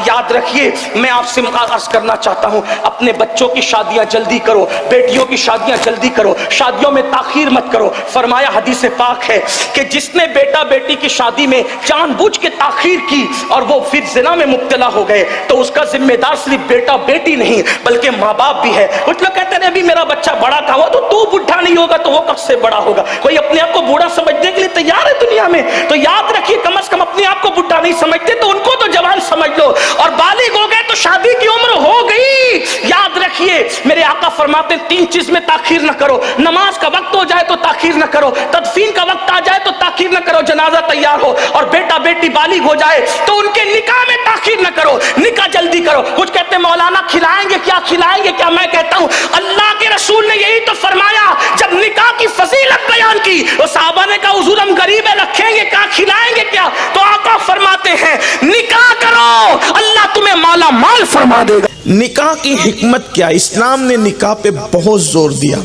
याद रखिए, मैं आपसे अर्ज करना चाहता हूं, अपने बच्चों की शादियां जल्दी करो, बेटियों की शादियां जल्दी करो, शादियों में ताखीर मत करो। फरमाया हदीस पाक है कि जिसने बेटा बेटी की शादी में जानबूझ के ताखीर की और वो फिर ज़िना में मुब्तला हो गए तो उसका जिम्मेदार सिर्फ बेटा बेटी नहीं बल्कि माँ बाप भी है। कुछ लोग कहते हैं अभी मेरा बच्चा बड़ा था, वो तो तू बुढ़ा नहीं होगा तो वो कब से बड़ा होगा। कोई अपने आप को बूढ़ा समझने के लिए तैयार है दुनिया में? तो याद रखिए, कम से कम अपने आप को बुढ़ा नहीं समझते तो उनको तो जवान समझ लो, और बालिग हो गए तो शादी की उम्र हो गई। याद रखिए, मेरे आका फरमाते हैं 3 चीज में ताखीर न करो। नमाज का वक्त हो जाए तो ताखीर न करो, तदफीन का वक्त आ जाए तो ताखीर न करो, जनाजा तैयार हो और बेटा बेटी बालिग हो जाए तो उनके निकाह में ताखीर न करो, निकाह जल्दी करो। कुछ कहते हैं मौलाना खिलाएंगे क्या, खिलाएंगे क्या? मैं कहता हूं अल्लाह के रसूल ने यही तो फरमाया, जब निकाह की फजीलत बयान की तो साहबा ने कहा हुजूर हम गरीब है, रखेंगे क्या, खिलाएंगे क्या? तो आका फरमाते हैं निकाह करो, अल्लाह तुम्हें माला माल फरमा देगा। निकाह की हिकमत क्या? इस्लाम ने निकाह पे बहुत जोर दिया,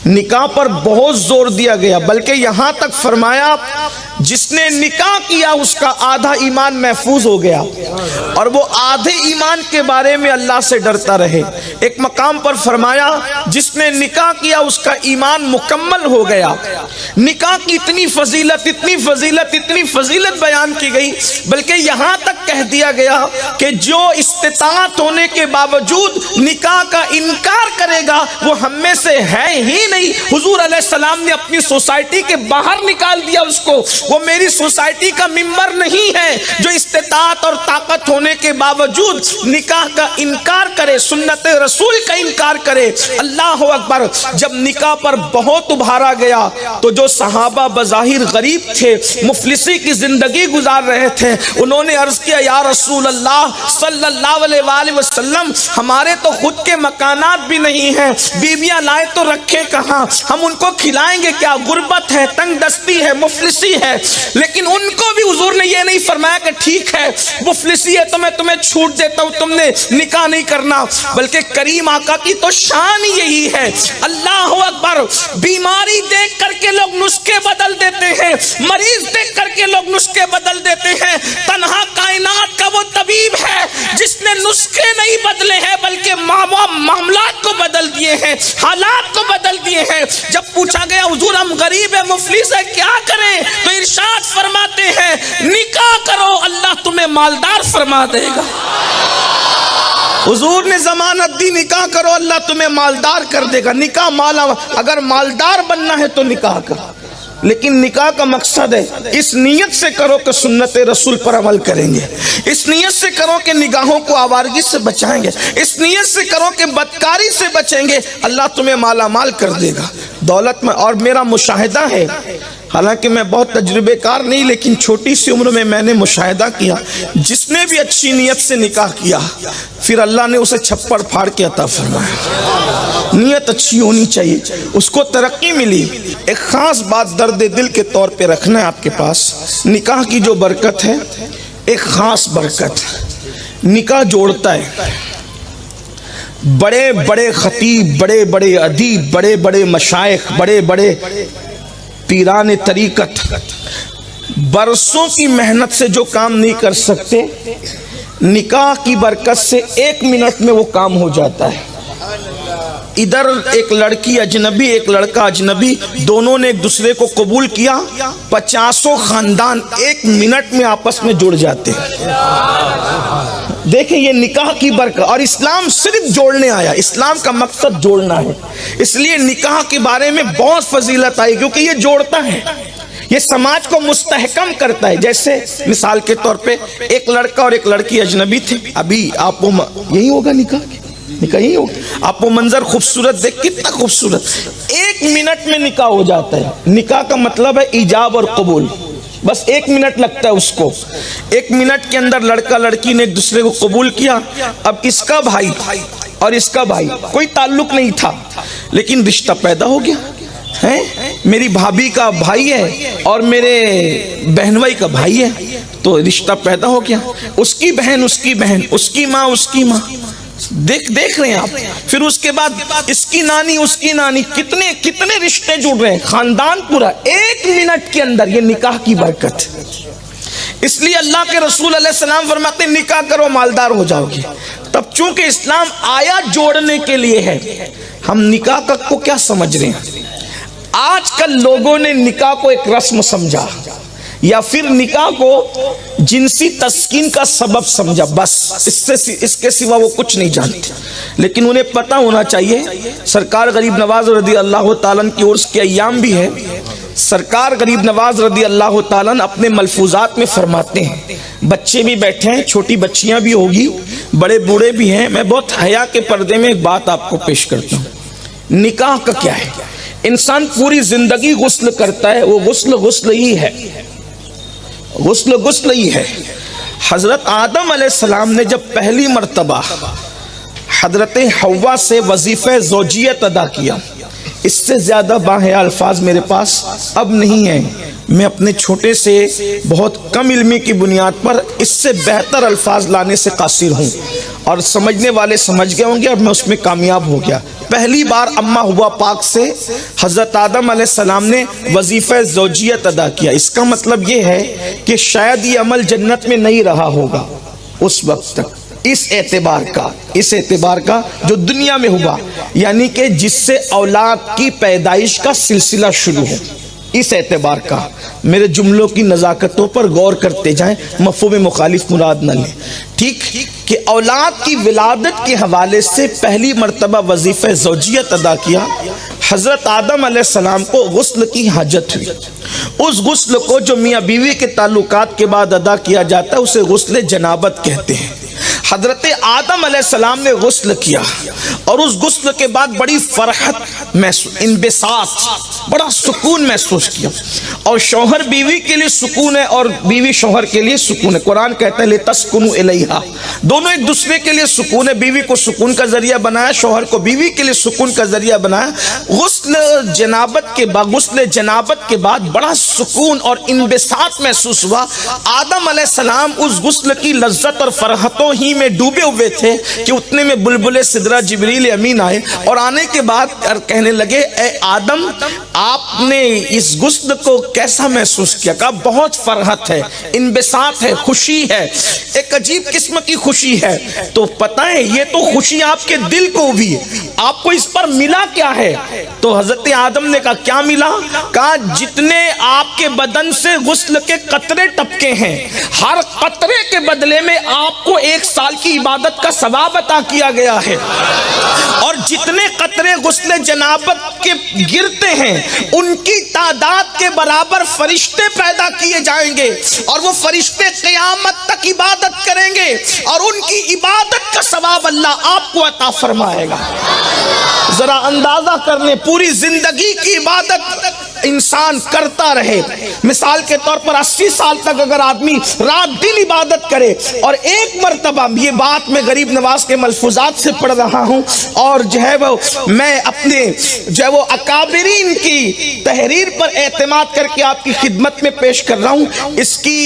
निकाह पर बहुत जोर दिया गया, बल्कि यहां तक फरमाया जिसने निकाह किया उसका आधा ईमान महफूज हो गया और वो आधे ईमान के बारे में अल्लाह से डरता रहे। एक मकाम पर फरमाया जिसने निकाह किया उसका ईमान मुकम्मल हो गया। निकाह की इतनी फजीलत, इतनी फजीलत, इतनी फजीलत बयान की गई, बल्कि यहाँ तक कह दिया गया कि जो इस्तिताअत होने के बावजूद निकाह का इनकार करेगा वो हम में से है ही नहीं। हुजूर अलैहिस्सलाम ने अपनी सोसाइटी के बाहर निकाल दिया उसको, वो मेरी सोसाइटी का मिंबर नहीं है जो इस्तिताअत और ताकत होने के बावजूद निकाह का इनकार करे, सुन्नत रसूल का इनकार करे। अल्लाह अकबर। जब निकाह पर बहुत उभारा गया तो जो सहाबा बज़ाहिर गरीब थे, मुफलिसी की जिंदगी गुजार रहे थे, उन्होंने अर्ज किया या रसूल अल्लाह सल्लल्लाहु अलैहि वसल्लम, हमारे तो खुद के मकानात भी नहीं हैं, बीवियां लाए तो रखे कहाँ, हम उनको खिलाएंगे क्या? गुर्बत है, तंग दस्ती है, मुफलिसी है। लेकिन उनको भी हुजूर ने यह नहीं फरमाया कि ठीक है मुफलिसी है तो मैं तुम्हें छूट देता हूं, तुमने निकाह नहीं करना, बल्कि करीम आका की तो शान यही है। अल्लाह अकबर। बीमारी देख करके लोग नुस्खे बदल देते हैं, मरीज देख करके लोग नुस्खे बदल देते हैं। तन्हा कायनात का वो तबीब है जिसने नुस्खे नहीं बदले हैं बल्कि मामलात को बदल दिए हैं, हालात को बदल दिए हैं। जब पूछा गया हुजूर हम गरीब है, मुफलिस है, क्या करें? तो इरशाद फरमाते हैं निकाह करो, अल्लाह तुम्हें मालदार फरमा देगा। हुजूर ने जमानत दी, निकाह करो अल्लाह तुम्हें मालदार कर देगा। निकाह माला, अगर मालदार बनना है तो निकाह करो, लेकिन निकाह का मकसद है इस नीयत से करो कि सुन्नत रसूल पर अमल करेंगे, इस नीयत से करो कि निगाहों को आवारगी से बचाएंगे, इस नीयत से करो कि बदकारी से बचेंगे, अल्लाह तुम्हें माला माल कर देगा, दौलत में। और मेरा मुशाहिदा है, हालांकि मैं बहुत तजुर्बेकार नहीं, लेकिन छोटी सी उम्र में मैंने मुशाहिदा किया, जिसने भी अच्छी नीयत से निकाह किया फिर अल्लाह ने उसे छप्पड़ फाड़ के अता फरमाया। नीयत अच्छी होनी चाहिए, उसको तरक्की मिली। एक खास बात दर्द दिल के तौर पे रखना है आपके पास, निकाह की जो बरकत है एक खास बरकत, निकाह जोड़ता है। बड़े बड़े खतीब, बड़े बड़े अदीब, बड़े बड़े मशाइख, बड़े बड़े पीरान तरीकत बरसों की मेहनत से जो काम नहीं कर सकते, निकाह की बरकत से 1 मिनट में वो काम हो जाता है। इधर एक लड़की अजनबी, एक लड़का अजनबी, दोनों ने एक दूसरे को कबूल किया, 50 खानदान 1 मिनट में आपस में जुड़ जाते हैं। देखिए ये निकाह की बरकत। और इस्लाम सिर्फ जोड़ने आया, इस्लाम का मकसद जोड़ना है, इसलिए निकाह के बारे में बहुत फजीलत आई, क्योंकि ये जोड़ता है, ये समाज को मुस्तहकम करता है। जैसे मिसाल के तौर पे एक लड़का और एक लड़की अजनबी थे, अभी आप यही होगा निकाह यही होगा, आप वो मंजर खूबसूरत देख, कितना खूबसूरत, 1 मिनट में निकाह हो जाता है। निकाह का मतलब है ईजाब और कबूल, बस 1 मिनट लगता है उसको। 1 मिनट के अंदर लड़का लड़की ने एक दूसरे को कबूल किया। अब इसका भाई और इसका भाई कोई ताल्लुक नहीं था, लेकिन रिश्ता पैदा हो गया है। मेरी भाभी का भाई है और मेरे बहन भाई का भाई है, तो रिश्ता पैदा हो गया। उसकी बहन, उसकी बहन, उसकी माँ, उसकी माँ, देख रहे हैं आप। फिर उसके बाद इसकी नानी, उसकी नानी, कितने कितने रिश्ते जुड़ रहे हैं, खानदान पूरा 1 मिनट के अंदर। ये निकाह की बरकत, इसलिए अल्लाह के रसूल अलैहिस्सलाम फरमाते निकाह करो मालदार हो जाओगे। तब चूंकि इस्लाम आया जोड़ने के लिए है, हम निकाह को क्या समझ रहे हैं? आजकल लोगों ने निकाह को एक रस्म समझा या फिर निकाह को जिनसी तस्कीन का सबब समझा, बस इसके सिवा वो कुछ नहीं जानते। लेकिन उन्हें पता होना चाहिए सरकार गरीब नवाज रदी अल्लाह ताला की उर्स के अय्याम भी है। सरकार गरीब नवाज रदी अल्लाह ताला अपने मलफूजात में फरमाते हैं, बच्चे भी बैठे हैं, छोटी बच्चियां भी होगी, बड़े बूढ़े भी हैं। मैं बहुत हया के पर्दे में एक बात आपको पेश करता हूँ। निकाह का क्या है? इंसान पूरी जिंदगी गुस्ल करता है, वो गुस्ल ही है, गुस्ल ही है। हजरत आदम अलैहिस्सलाम ने जब पहली मर्तबा हजरत हव्वा से वजीफे ज़ौजियत अदा किया, इससे ज्यादा बाहया अल्फाज मेरे पास अब नहीं है। मैं अपने छोटे से बहुत कम इल्मी की बुनियाद पर इससे बेहतर अल्फाज लाने से कासिर हूँ और समझने वाले समझ गए होंगे और मैं उसमें कामयाब हो गया। पहली बार अम्मा हुआ पाक से हजरत आदम अलैहिस्सलाम ने वजीफे ज़ौजियत अदा किया। इसका मतलब ये है कि शायद ये अमल जन्नत में नहीं रहा होगा उस वक्त तक, इस एतबार का जो दुनिया में हुआ, यानी कि जिससे औलाद की पैदाइश का सिलसिला शुरू हो, इस एतबार का। मेरे जुमलों की नज़ाकतों पर गौर करते जाएं, मफ़हूम मुखालिफ मुराद न लें, ठीक? कि औलाद की विलादत के हवाले से पहली मर्तबा वजीफ़े ज़ौजियत अदा किया। हज़रत आदम अलैहिस्सलाम को गुस्ल की हाजत हुई। उस गुस्ल को जो मियाँ बीवी के ताल्लुकात के बाद अदा किया जाता है उसे गुस्ल जनाबत कहते हैं। हजरत आदम अलैहिस्सलाम ने गुस्ल किया और उस गुस्ल के बाद बड़ी फरहत महसूस, इंबिसात, बड़ा सुकून महसूस किया। और शौहर बीवी के लिए सुकून है और बीवी शौहर के लिए सुकून है। कुरान कहता है लितस्कुनु इलैहा, दोनों एक दूसरे के लिए सुकून है। बीवी को सुकून का जरिया बनाया, शौहर को बीवी के लिए सुकून का जरिया बनाया। गुस्ल जनाबत के बाद बड़ा सुकून और इंबिसात महसूस हुआ। आदम अलैहिस्सलाम उस गुस्ल की लज्जत और फरहतों ही में डूबे हुए थे कि उतने में बुलबुले सिदरा जिब्रील अमीन आए और आने के बाद कहने लगे, ए आदम, आपने इस गुस्ल को कैसा महसूस किया? कहा बहुत फरहत है, इंबिसात है, खुशी है, एक अजीब किस्म की खुशी है। तो पता है ये तो खुशी आपके दिल को भी, आपको इस पर मिला क्या है? तो हजरत आदम ने कहा क्या मिला? कहा जितने आपके बदन से गुस्ल के कतरे टपके हैं, हर कतरे के बदले में आपको 1 साल की इबादत का सवाब अता किया गया है। और जितने कतरे गुस्ले जनाबत के गिरते हैं उनकी तादाद के बराबर फरिश्ते पैदा किए जाएंगे और वो फरिश्ते क़यामत तक इबादत करेंगे और उनकी इबादत का सवाब अल्लाह आपको अता फरमाएगा। जरा अंदाजा कर ले, पूरी जिंदगी की इबादत इंसान करता रहे, मिसाल के तौर पर 80 साल तक अगर आदमी रात दिन इबादत करे और एक मर्तबा, ये बात मैं गरीब नवाज के मलफूजात से पढ़ रहा हूँ और जो है वो मैं अपने जो है वो अकाबिरीन की तहरीर पर एतमाद करके आपकी खिदमत में पेश कर रहा हूँ। इसकी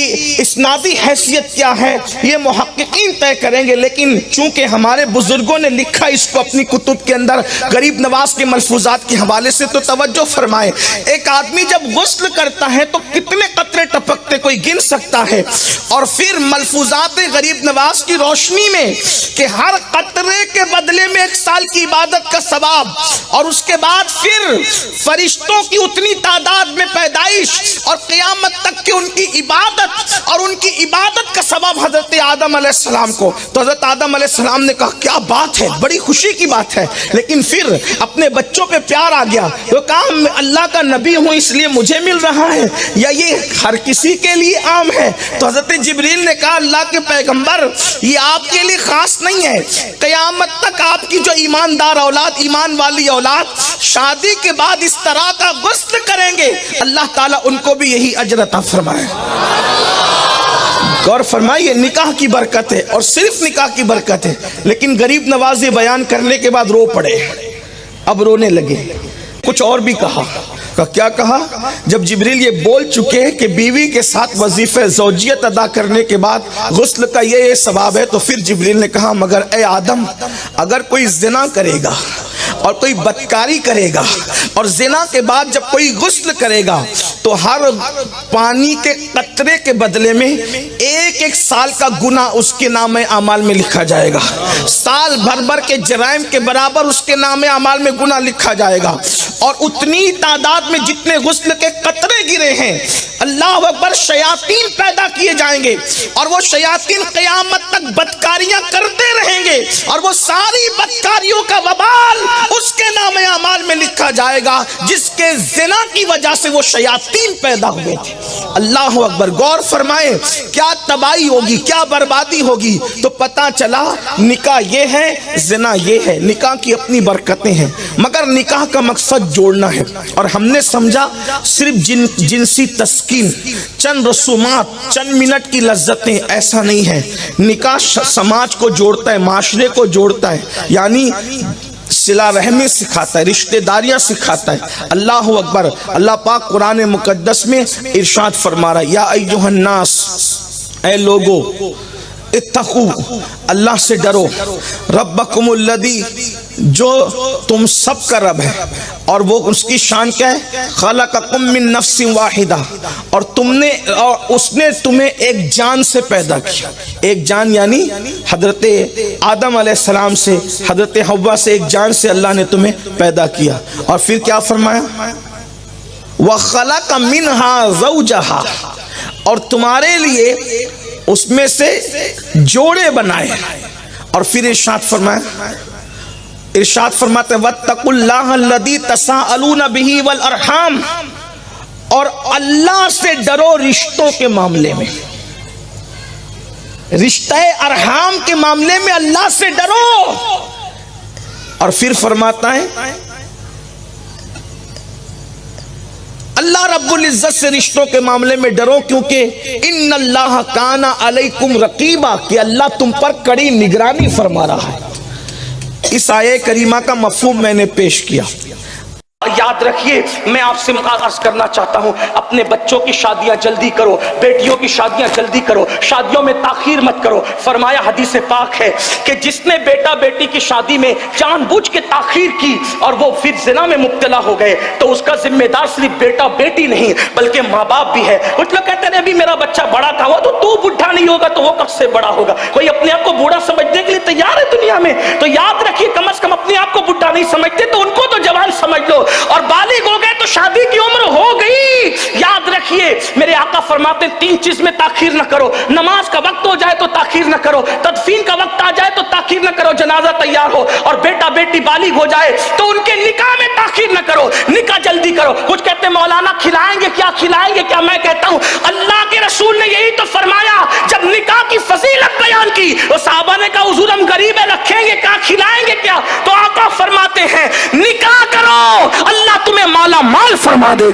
इस्नादी हैसियत क्या है ये मुहक्किकीन तय करेंगे, लेकिन चूंकि हमारे बुजुर्गों ने लिखा इसको अपनी कुतुब के अंदर गरीब नवाज के मलफूजात के हवाले से, तो तवज्जो फरमाए। एक आदमी जब गुस्ल करता है तो कितने कतरे टपकते कोई गिन सकता है? और फिर मलफूजात गरीब नवाज की रोशनी में कि हर कतरे के बदले में 1 साल की इबादत का सवाब और उसके बाद फिर फरिश्तों की उतनी तादाद में पैदाइश और क़यामत तक की उनकी इबादत और उनकी इबादत का सवाब हजरत आदम अलैहिस्सलाम को। तो हजरत आदम अलैहिस्सलाम ने कहा क्या बात है, बड़ी खुशी की बात है। लेकिन फिर अपने बच्चों पे प्यार आ गया तो कहा मैं अल्लाह का नबी हूँ इसलिए मुझे मिल रहा है या ये हर किसी के लिए आम है? तो हजरत जिब्रील ने कहा अल्लाह के पैगंबर ये आपके लिए खास नहीं है, क़यामत तक आपकी जो ईमानदार औलाद, ईमान वाली औलाद शादी के बाद इस तरह का गुस्ल करेंगे, अल्लाह ताला उनको भी यही अजर अता फरमाए। गौर फरमाइए, निकाह की बरकत है और सिर्फ निकाह की बरकत है। लेकिन गरीब नवाज बयान करने के बाद रो पड़े, अब रोने लगे। कुछ और भी कहा, क्या कहा? जब जिब्रील ये बोल चुके कि बीवी के साथ वजीफे ज़ौजियत अदा करने के बाद गुस्ल का ये सवाब है, तो फिर जिब्रील ने कहा मगर ए आदम, अगर कोई ज़िना करेगा और कोई बदकारी करेगा और ज़िना के बाद जब कोई गुस्ल करेगा तो हर पानी के कतरे के बदले में एक एक साल का गुनाह उसके नामे अमाल में लिखा जाएगा। साल भर भर के जराइम के बराबर उसके नामे अमाल में गुनाह लिखा जाएगा। और उतनी तादाद में जितने गुस्ल के कतरे गिरे हैं, अल्लाह अकबर, शयातीन पैदा किए जाएंगे और वो शयातीन क़यामत तक बदकारियां करते रहेंगे और वो सारी बदकारियों का वबाल उसके नामे अमाल में लिखा जाएगा जिसके ज़िना की वजह से वो शयातीन पैदा हुए थे। अल्लाह अकबर, गौर फरमाए क्या तबाही होगी, क्या बर्बादी होगी। तो पता चला निकाह ये है, ज़िना ये है। निकाह की अपनी बरकतें हैं, मगर निकाह का मकसद जोड़ना है। और हमने समझा सिर्फ जिनसी तस्कीन, चंद रसूमात, चंद मिनट की लज्जतें, ऐसा नहीं है। निकाह समाज को जोड़ता है, माशरे को जोड़ता है, यानी सिला रहमी सिखाता है, रिश्तेदारियां सिखाता है। अल्लाह अकबर, अल्लाह पाक कुरान मुकद्दस में इरशाद फरमा रहा है, या अय्युहन्नास, ऐ लोगो, इत्तकू, अल्लाह से डरो, रब्बकुमुल्लज़ी, जो तुम सब का रब है। और वो उसकी शान क्या है, खलक़कुम मिन नफ्सिन वाहिदा, और उसने तुम्हें एक जान से पैदा किया। एक जान यानी हजरत आदम अलैहिस्सलाम से, हजरत हव्वा से, एक जान से अल्लाह ने तुम्हें पैदा किया। और फिर क्या फरमाया, व खलक़ मिनहा ज़ौजहा, और तुम्हारे लिए उसमें से जोड़े बनाए। और फिर इरशाद फरमाते वत्तकुल्लाहल्लज़ी तसाअलूना बिही वल अरहाम, और अल्लाह से डरो रिश्तों के मामले में, रिश्ते अरहाम के मामले में अल्लाह से डरो। और फिर फरमाता है अल्लाह रब्बुल इज्जत से रिश्तों के मामले में डरो, क्योंकि इन्नल्लाह काना अलैकुम रकीबा, कि अल्लाह तुम पर कड़ी निगरानी फरमा रहा है। इस आये करीमा का मफहूम मैंने पेश किया। याद रखिए, मैं आपसे अर्ज करना चाहता हूं, अपने बच्चों की शादियां जल्दी करो, बेटियों की शादियां जल्दी करो, शादियों में ताखीर मत करो। फरमाया हदीस पाक है कि जिसने बेटा बेटी की शादी में जानबूझ के ताखीर की और वो फिर ज़िना में मुब्तला हो गए, तो उसका जिम्मेदार सिर्फ बेटा बेटी नहीं बल्कि माँ बाप भी है। कुछ लोग कहते हैं अभी मेरा बच्चा बड़ा था, वो तो तू बुढ़ा नहीं होगा तो वो कब से बड़ा होगा। कोई अपने आप को बूढ़ा समझने के लिए तैयार है दुनिया में? तो याद रखिए, कम से कम अपने आप को बुढ़ा नहीं समझते तो उनको तो जवान समझ लो, और बालिग हो गए तो शादी की उम्र हो गई। याद रखिए, मेरे आका फरमाते हैं 3 चीज में ताखीर न करो। नमाज का वक्त हो जाए तो ताखीर न करो, तदफीन का वक्त आ जाए तो ताखीर न करो, जनाजा तैयार हो और बेटा बेटी बालिग हो जाए तो उनके निकाह में ताखीर न करो, निकाह जल्दी करो। कुछ कहते हैं मौलाना खिलाएंगे क्या, खिलाएंगे क्या? मैं कहता हूं अल्लाह के रसूल ने यही तो फरमाया। जब निकाह की फजीलत बयान की तो साहबा ने कहा हुजूर हम गरीब है, रखेंगे क्या, खिलाएंगे क्या? तो आका फरमाते हैं निकाह करो, अल्लाह तुम्हें माला माल फरमा देगा।